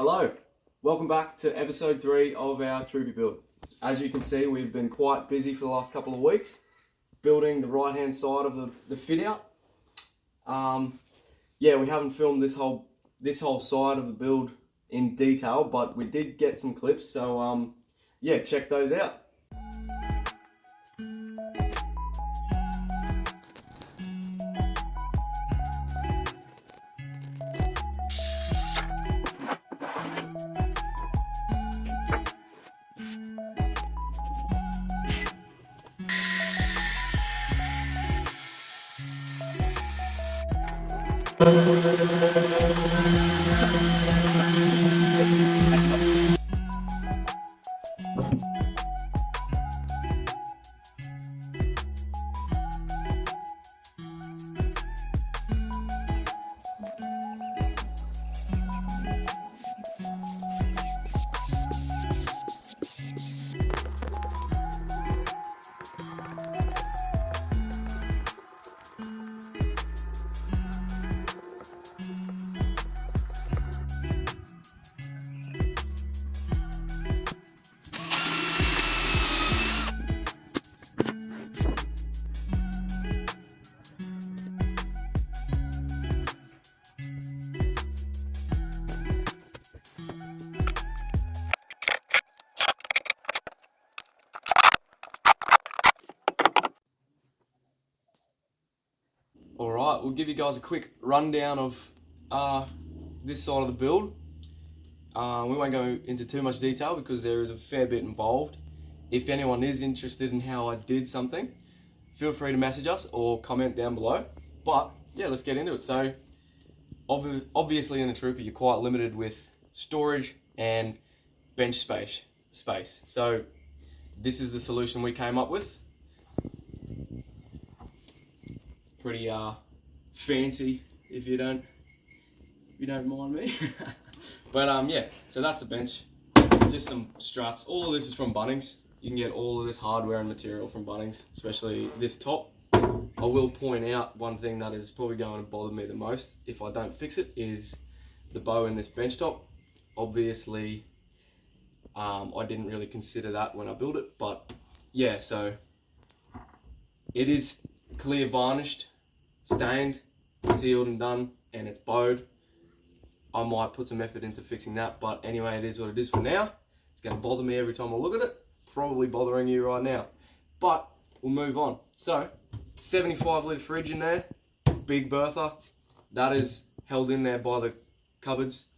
Hello, welcome back to episode 3 of our TROOPY build. As you can see, we've been quite busy for the last couple of weeks building the right hand side of the fit out. Yeah, we haven't filmed this whole side of the build in detail, but we did get some clips, so yeah, check those out. Alright, we'll give you guys a quick rundown of this side of the build. We won't go into too much detail because there is a fair bit involved. If anyone is interested in how I did something, feel free to message us or comment down below. But yeah, let's get into it. So obviously in a trooper you're quite limited with storage and bench space. So this is the solution we came up with. Pretty fancy, if you don't mind me. But yeah, so that's the bench. Just some struts. All of this is from Bunnings. You can get all of this hardware and material from Bunnings, especially this top. I will point out one thing that is probably going to bother me the most if I don't fix it is the bow in this bench top. Obviously, I didn't really consider that when I built it, but yeah, so it is clear varnished, stained, sealed and done, and it's bowed. I might put some effort into fixing that, but anyway, it is what it is for now. It's going to bother me every time I look at it, probably bothering you right now, but we'll move on. So 75 litre fridge in there, big bertha, that is held in there by the cupboards.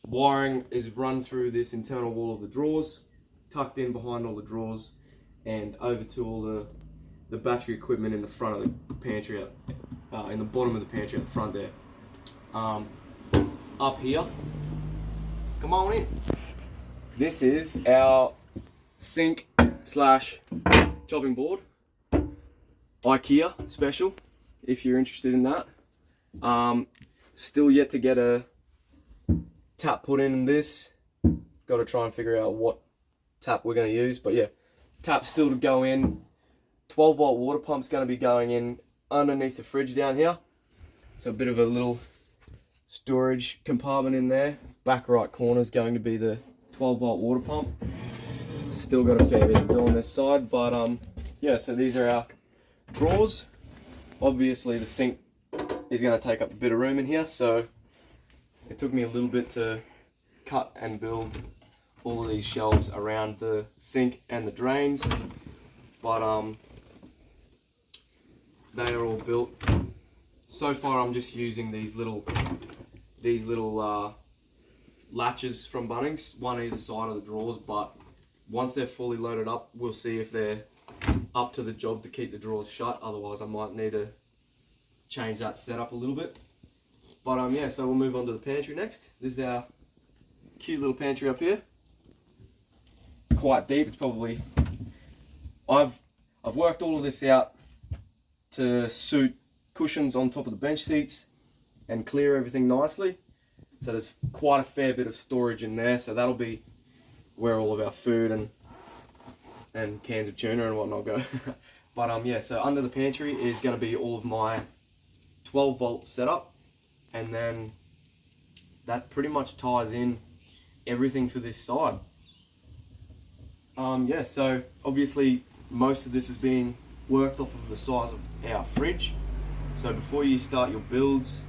Wiring is run through this internal wall of the drawers, tucked in behind all the drawers, and over to all the battery equipment in the front of the pantry, in the bottom of the pantry at the front there. Up here, come on in. This is our sink slash chopping board, IKEA special, if you're interested in that. Still yet to get a tap put in this. Got to try and figure out what tap we're going to use, but yeah, tap still to go in. 12-volt water pump's going to be going in underneath the fridge down here. So a bit of a little storage compartment in there. Back right corner is going to be the 12-volt water pump. Still got a fair bit to do on this side, but yeah, so these are our drawers. Obviously the sink is going to take up a bit of room in here, so it took me a little bit to cut and build all of these shelves around the sink and the drains, but they are all built. So far I'm just using these little latches from Bunnings, one either side of the drawers, but once they're fully loaded up, we'll see if they're up to the job to keep the drawers shut. Otherwise I might need to change that setup a little bit. But yeah, so we'll move on to the pantry next. This is our cute little pantry up here. Quite deep. It's probably, I've worked all of this out to suit cushions on top of the bench seats and clear everything nicely. So there's quite a fair bit of storage in there. So that'll be where all of our food and cans of tuna and whatnot go. But yeah, so under the pantry is going to be all of my 12-volt setup, and then that pretty much ties in everything for this side. Yeah, so obviously most of this is being worked off of the size of our fridge. So before you start your builds,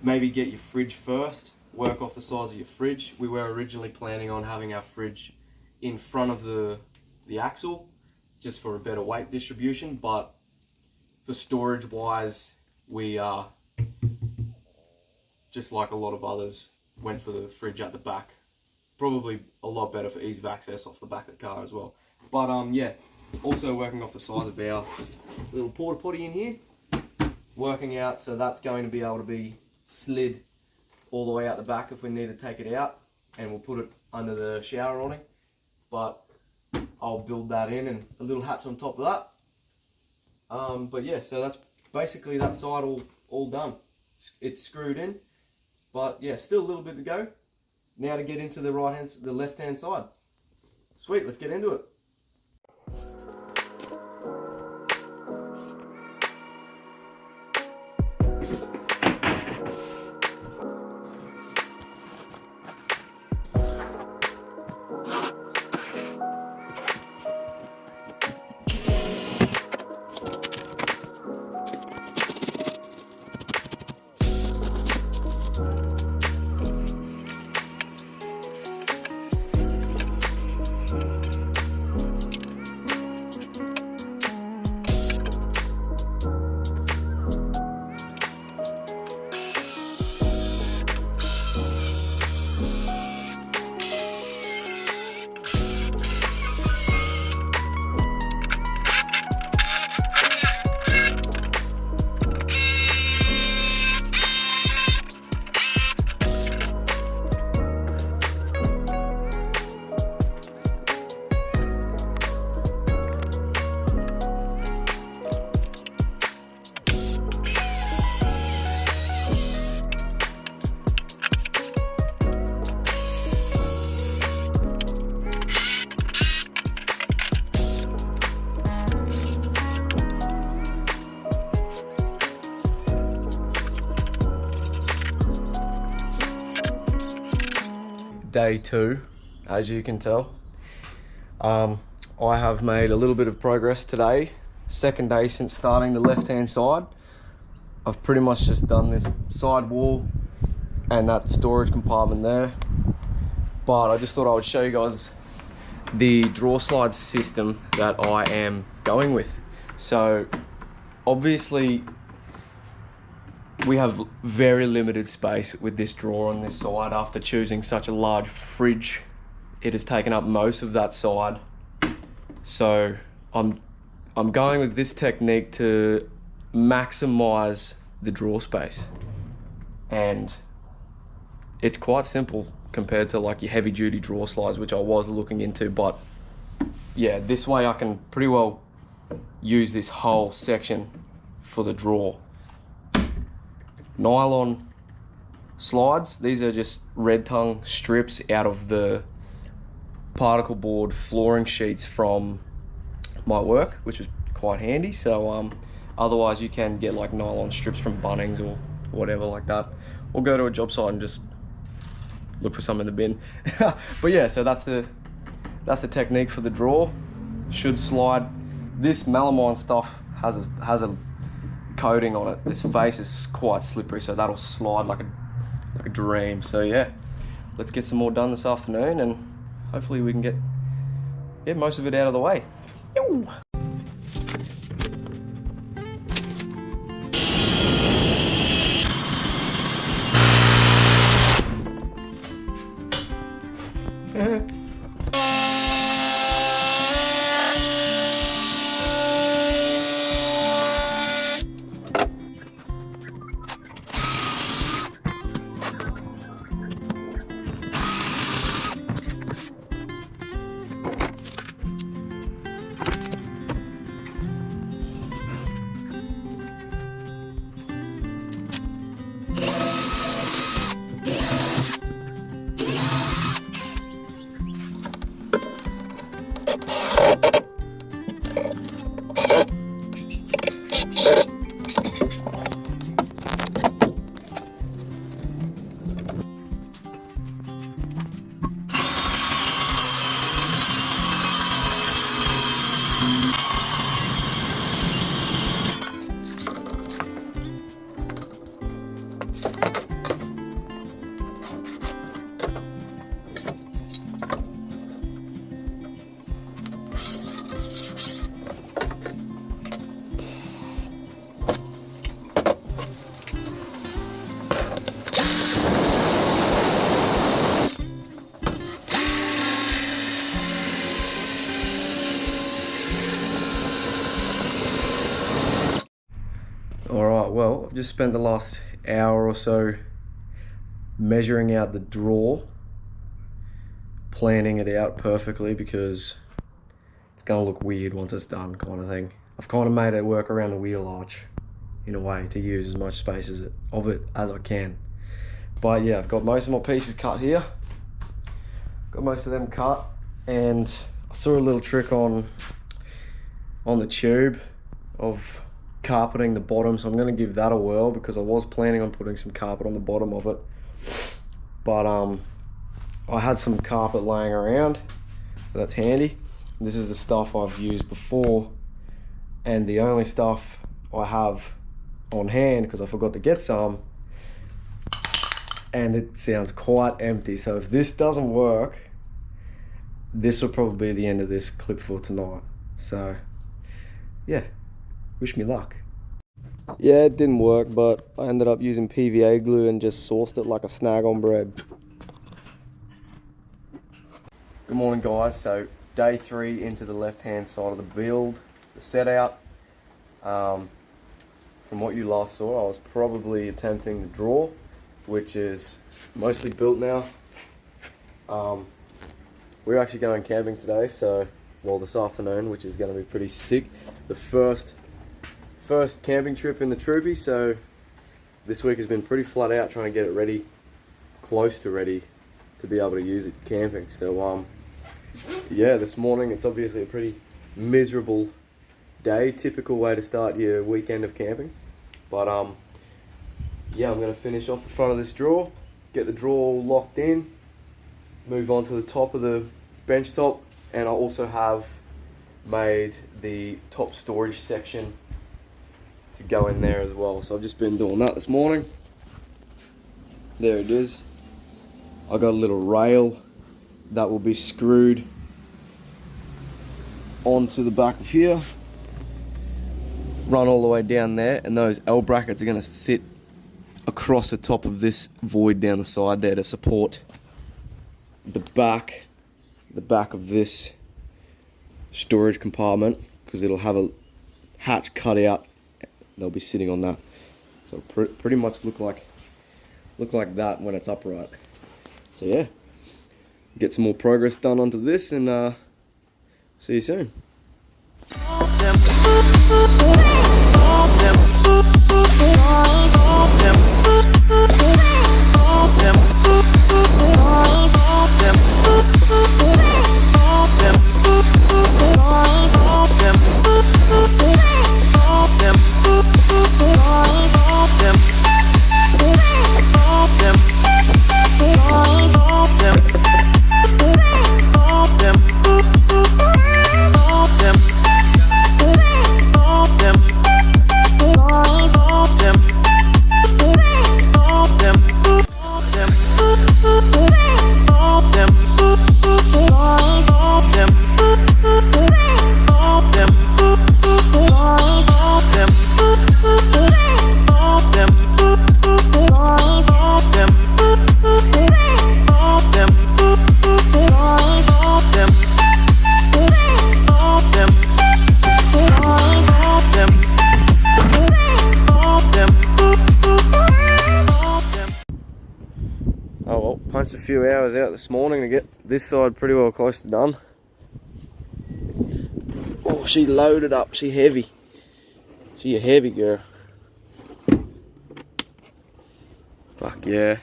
maybe get your fridge first, work off the size of your fridge. We were originally planning on having our fridge in front of the axle, just for a better weight distribution, but for storage wise, we just like a lot of others, went for the fridge at the back. Probably a lot better for ease of access off the back of the car as well. But yeah, also working off the size of our little porta potty in here, working out, so that's going to be able to be slid all the way out the back if we need to take it out, and we'll put it under the shower awning. But I'll build that in, and a little hatch on top of that. But yeah, so that's basically that side all done. It's screwed in, but yeah, still a little bit to go. Now to get into the left-hand side. Sweet, let's get into it. Day 2, as you can tell. I have made a little bit of progress today. Second day since starting the left-hand side. I've pretty much just done this side wall and that storage compartment there. But I just thought I would show you guys the draw slide system that I am going with. So obviously we have very limited space with this drawer on this side. After choosing such a large fridge, it has taken up most of that side. So I'm going with this technique to maximize the drawer space. And it's quite simple compared to like your heavy duty drawer slides, which I was looking into. But yeah, this way I can pretty well use this whole section for the drawer. Nylon slides, these are just red tongue strips out of the particle board flooring sheets from my work, which was quite handy. So otherwise you can get like nylon strips from Bunnings or whatever like that, or go to a job site and just look for some in the bin. But yeah, so that's the technique for the drawer. Should slide. This melamine stuff has a coating on it. This face is quite slippery, so that'll slide like a dream. So yeah, let's get some more done this afternoon, and hopefully we can get most of it out of the way. Yo! just spent the last hour or so measuring out the drawer, planning it out perfectly because it's gonna look weird once it's done, kind of thing. I've kind of made it work around the wheel arch in a way to use as much space of it as I can. But yeah, I've got most of my pieces cut here. Got most of them cut, and I saw a little trick on the tube of carpeting the bottom, so I'm going to give that a whirl because I was planning on putting some carpet on the bottom of it, but I had some carpet laying around, so that's handy. This is the stuff I've used before, and the only stuff I have on hand because I forgot to get some, and it sounds quite empty. So if this doesn't work, this will probably be the end of this clip for tonight. So yeah, wish me luck. Yeah, it didn't work, but I ended up using PVA glue and just sauced it like a snag on bread. Good morning, guys. So day 3 into the left hand side of the build, the set out. From what you last saw, I was probably attempting the drawer, which is mostly built now. We're actually going camping today, so, well, this afternoon, which is going to be pretty sick. The first camping trip in the Troopy, so this week has been pretty flat out trying to get it ready, close to ready to be able to use it camping. So yeah, this morning it's obviously a pretty miserable day, typical way to start your weekend of camping. But yeah, I'm going to finish off the front of this drawer, get the drawer all locked in, move on to the top of the bench top, and I also have made the top storage section to go in there as well. So I've just been doing that this morning. There it is. I got a little rail that will be screwed onto the back of here, run all the way down there, and those L brackets are going to sit across the top of this void down the side there to support the back of this storage compartment, because it'll have a hatch cut out. They'll be sitting on that, so pretty much look like that when it's upright. So yeah, get some more progress done onto this, and see you soon. Oh well, punched a few hours out this morning to get this side pretty well close to done. Oh, she loaded up, she heavy. She a heavy girl. Fuck yeah.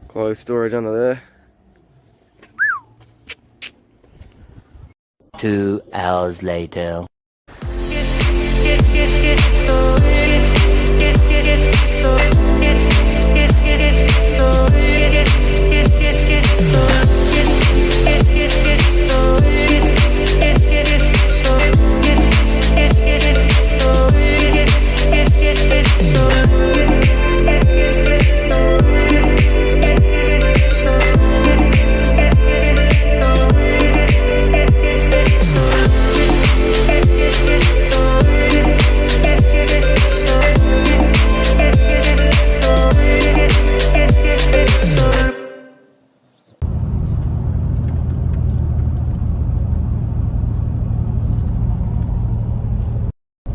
Clothes storage under there. 2 hours later.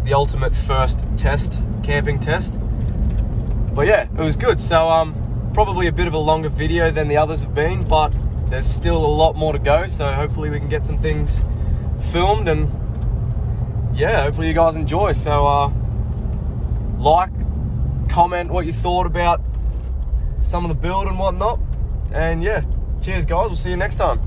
The ultimate first test camping test. But yeah, it was good. So probably a bit of a longer video than the others have been, but there's still a lot more to go. So hopefully we can get some things filmed, and yeah, hopefully you guys enjoy. So like, comment what you thought about some of the build and whatnot. And yeah, cheers guys, we'll see you next time.